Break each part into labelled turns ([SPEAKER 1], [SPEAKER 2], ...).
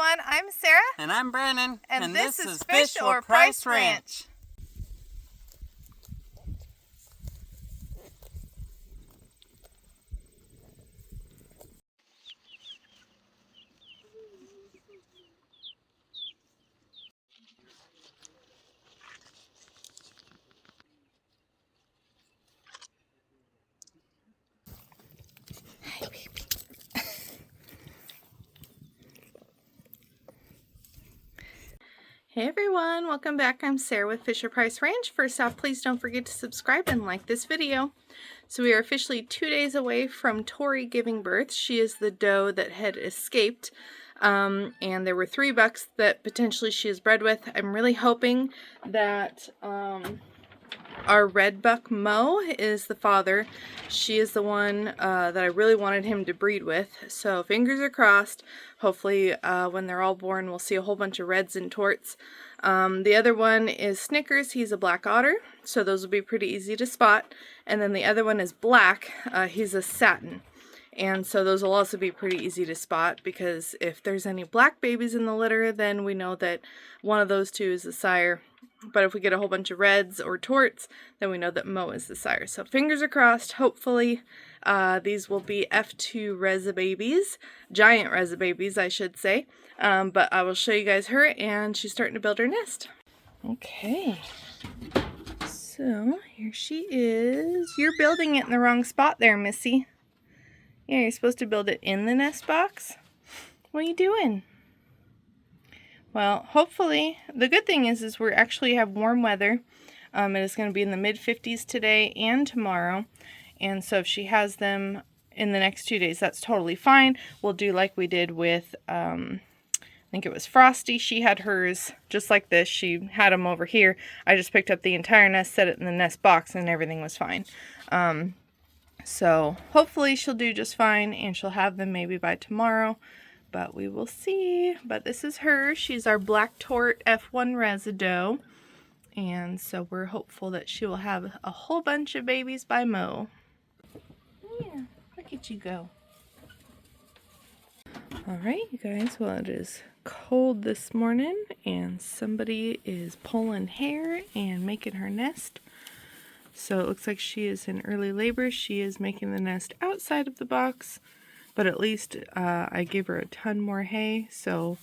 [SPEAKER 1] everyone, I'm Sarah.
[SPEAKER 2] And I'm Brandon.
[SPEAKER 1] And this is Fish or Price Ranch. Hi, baby. Hey everyone, welcome back. I'm Sarah with Fish or Price Ranch. First off, please don't forget to subscribe and like this video. So we are officially 2 days away from Tori giving birth. She is the doe that had escaped, and there were 3 bucks that potentially she is bred with. I'm really hoping that our red buck Mo is the father. She is the one that I really wanted him to breed with. So fingers are crossed. Hopefully when they're all born we'll see a whole bunch of reds and torts. The other one is Snickers. He's a black otter. So those will be pretty easy to spot. And then the other one is Black. He's a satin. And so those will also be pretty easy to spot, because if there's any black babies in the litter, then we know that one of those 2 is the sire. But if we get a whole bunch of reds or torts, then we know that Mo is the sire. So fingers are crossed. Hopefully these will be F2 Reza babies. Giant Reza babies, I should say. But I will show you guys her, and she's starting to build her nest. Okay. So here she is. You're building it in the wrong spot there, Missy. Yeah, you're supposed to build it in the nest box. What are you doing? Well, hopefully, the good thing is we actually have warm weather. It is going to be in the mid-50s today and tomorrow. And so if she has them in the next 2 days, that's totally fine. We'll do like we did with, I think it was Frosty. She had hers just like this. She had them over here. I just picked up the entire nest, set it in the nest box, and everything was fine. So hopefully she'll do just fine, and she'll have them maybe by tomorrow. But we will see. But this is her. She's our Black Tort F1 Reza doe. And so we're hopeful that she will have a whole bunch of babies by Mo. Yeah, look at you go. Alright, you guys. Well, it is cold this morning, and somebody is pulling hair and making her nest. So it looks like she is in early labor. She is making the nest outside of the box. But at least I gave her a ton more hay, so,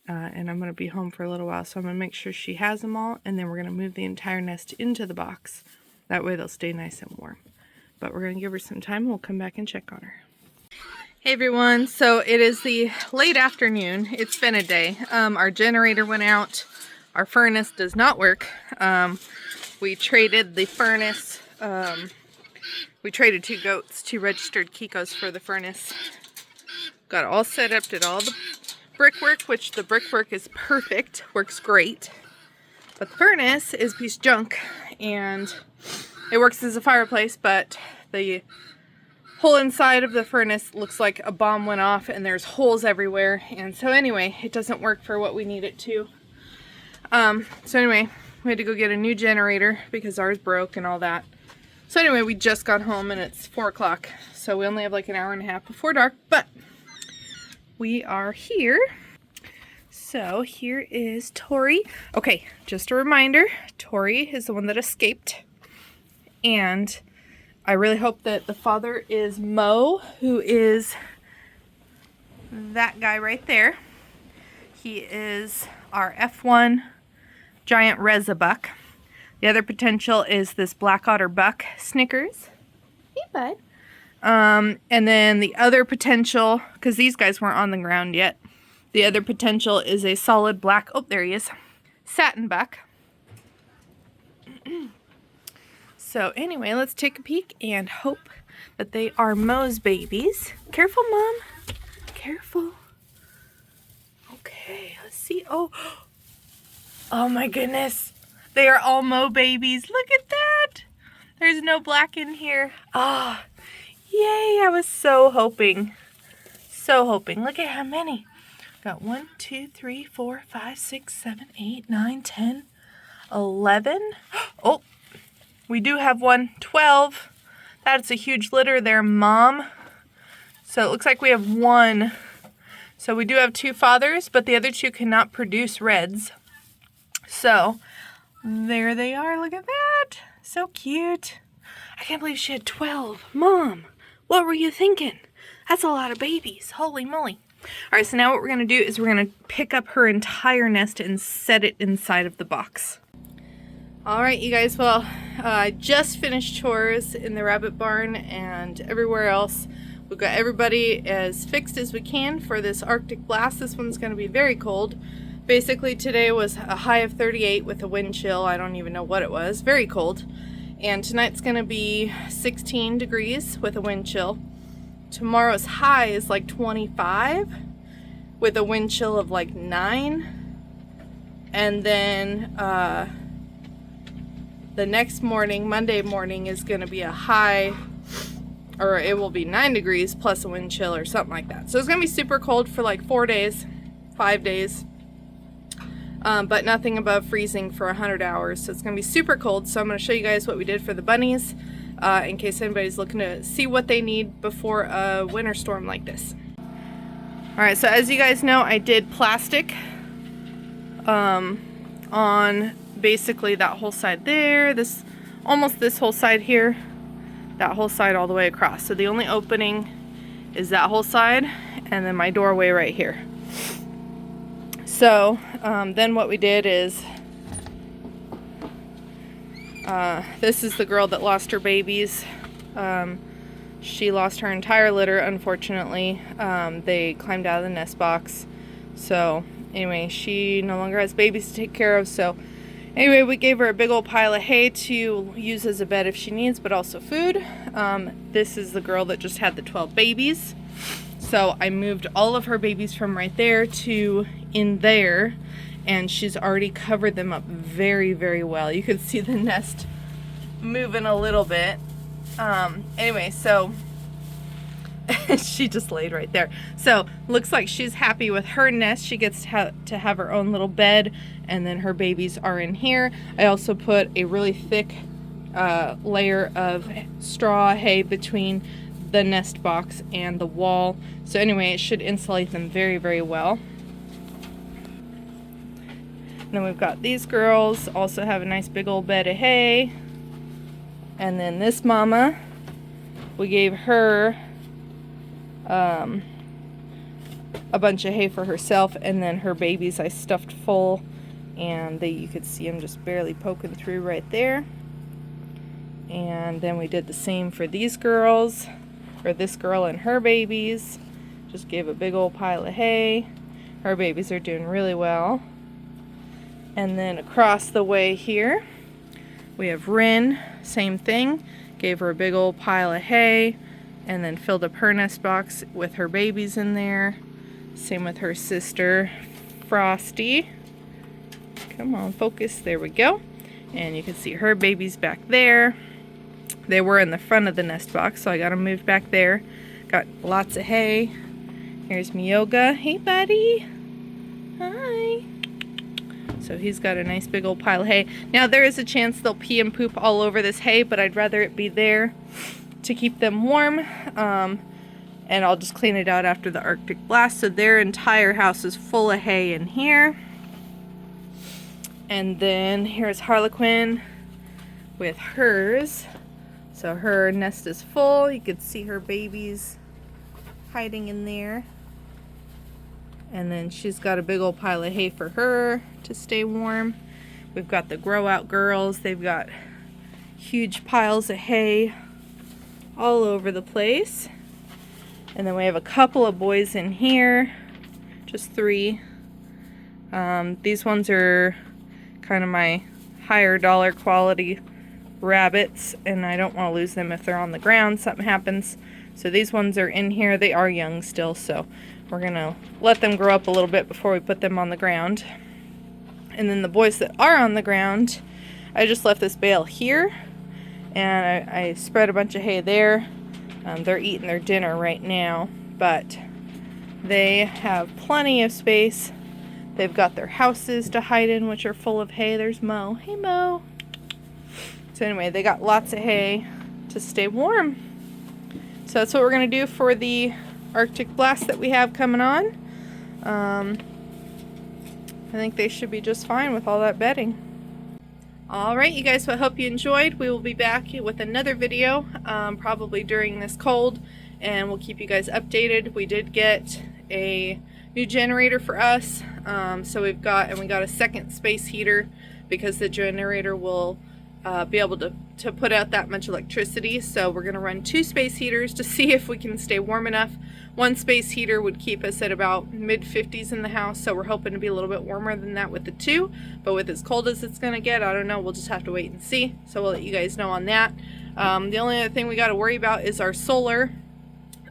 [SPEAKER 1] and I'm going to be home for a little while, so I'm going to make sure she has them all, and then we're going to move the entire nest into the box. That way they'll stay nice and warm. But we're going to give her some time, and we'll come back and check on her. Hey everyone, so it is the late afternoon. It's been a day. Our generator went out. Our furnace does not work. We traded the furnace, we traded 2 goats, 2 registered Kikos for the furnace. Got it all set up, did all the brickwork, which the brickwork is perfect, works great. But the furnace is a piece of junk, and it works as a fireplace, but the whole inside of the furnace looks like a bomb went off, and there's holes everywhere. And so anyway, it doesn't work for what we need it to. So anyway, we had to go get a new generator because ours broke and all that. So anyway, we just got home and it's 4 o'clock, so we only have like an hour and a half before dark, but we are here. So here is Tori. Okay, just a reminder, Tori is the one that escaped, and I really hope that the father is Mo, who is that guy right there. He is our F1 giant Reza buck. The other potential is this black otter buck, Snickers. Hey, bud. And then the other potential, because these guys weren't on the ground yet, the other potential is a solid black, oh, there he is, satin buck. So anyway, let's take a peek and hope that they are Mo's babies. Careful, Mom. Careful. Okay, let's see. Oh my goodness. They are all Mo babies. Look at that. There's no black in here. Ah, oh, yay. I was so hoping. So hoping. Look at how many. Got 1, 2, 3, 4, 5, 6, 7, 8, 9, 10, 11. Oh, we do have 12. That's a huge litter there, Mom. So it looks like we have 1 So we do have 2 fathers, but the other 2 cannot produce reds. So there they are. Look at that. So cute. I can't believe she had 12. Mom, what were you thinking? That's a lot of babies. Holy moly. All right, so now what we're going to do is we're going to pick up her entire nest and set it inside of the box. All right, you guys, well, I just finished chores in the rabbit barn and everywhere else. We've got everybody as fixed as we can for this Arctic blast. This one's going to be very cold. Basically, today was a high of 38 with a wind chill. I don't even know what it was. Very cold. And tonight's going to be 16 degrees with a wind chill. Tomorrow's high is like 25 with a wind chill of like 9. And then the next morning, Monday morning, is going to be a high, or it will be 9 degrees plus a wind chill or something like that. So it's going to be super cold for like 4 days, 5 days, but nothing above freezing for 100 hours. So it's going to be super cold. So I'm going to show you guys what we did for the bunnies in case anybody's looking to see what they need before a winter storm like this. All right, so as you guys know, I did plastic on basically that whole side there, almost this whole side here, that whole side all the way across. So the only opening is that whole side and then my doorway right here. So then what we did is this is the girl that lost her babies. She lost her entire litter, unfortunately. They climbed out of the nest box. So anyway, she no longer has babies to take care of. So anyway, we gave her a big old pile of hay to use as a bed if she needs, but also food. This is the girl that just had the 12 babies. So I moved all of her babies from right there to in there, and she's already covered them up very, very well. You can see the nest moving a little bit. Anyway, so she just laid right there. So looks like she's happy with her nest. She gets to have her own little bed, and then her babies are in here. I also put a really thick layer of straw hay between the nest box and the wall. So anyway, it should insulate them very, very well. And then we've got these girls also have a nice big old bed of hay. And then this mama, we gave her a bunch of hay for herself, and then her babies I stuffed full, and you could see them just barely poking through right there. And then we did the same for these girls, or this girl and her babies. Just gave a big old pile of hay. Her babies are doing really well. And then across the way here, we have Rin, same thing. Gave her a big old pile of hay, and then filled up her nest box with her babies in there. Same with her sister, Frosty. Come on, focus, there we go. And you can see her babies back there. They were in the front of the nest box, so I got them moved back there. Got lots of hay. Here's Miyoga. Hey, buddy. Hi. So he's got a nice big old pile of hay. Now there is a chance they'll pee and poop all over this hay, but I'd rather it be there to keep them warm. And I'll just clean it out after the Arctic blast. So their entire house is full of hay in here. And then here's Harlequin with hers. So her nest is full. You can see her babies hiding in there. And then she's got a big old pile of hay for her to stay warm. We've got the grow out girls. They've got huge piles of hay all over the place. And then we have a couple of boys in here, just 3. These ones are kind of my higher dollar quality rabbits, and I don't want to lose them if they're on the ground, something happens. So these ones are in here. They are young still, so we're gonna let them grow up a little bit before we put them on the ground. And then the boys that are on the ground, I just left this bale here, and I spread a bunch of hay there. They're eating their dinner right now, but they have plenty of space. They've got their houses to hide in, which are full of hay. There's Mo. Hey, Mo. So anyway, they got lots of hay to stay warm. So that's what we're going to do for the Arctic blast that we have coming on. I think they should be just fine with all that bedding. Alright you guys, so I hope you enjoyed. We will be back with another video probably during this cold, and we'll keep you guys updated. We did get a new generator for us, so we got a second space heater because the generator will be able to put out that much electricity. So we're going to run 2 space heaters to see if we can stay warm enough. 1 space heater would keep us at about mid-50s in the house, so we're hoping to be a little bit warmer than that with the 2, but with as cold as it's going to get, I don't know, we'll just have to wait and see. So we'll let you guys know on that. The only other thing we got to worry about is our solar.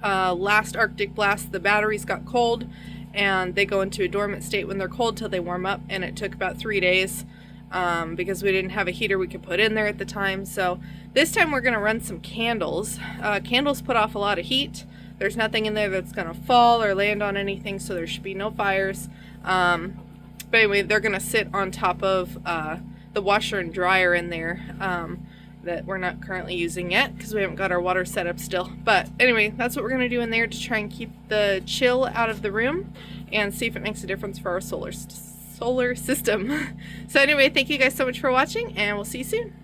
[SPEAKER 1] Last Arctic blast, the batteries got cold, and they go into a dormant state when they're cold till they warm up, and it took about 3 days because we didn't have a heater we could put in there at the time. So this time we're going to run some candles. Candles put off a lot of heat. There's nothing in there that's going to fall or land on anything, so there should be no fires. But anyway, they're going to sit on top of the washer and dryer in there that we're not currently using yet because we haven't got our water set up still. But anyway, that's what we're going to do in there to try and keep the chill out of the room and see if it makes a difference for our solar system. So anyway, thank you guys so much for watching, and we'll see you soon.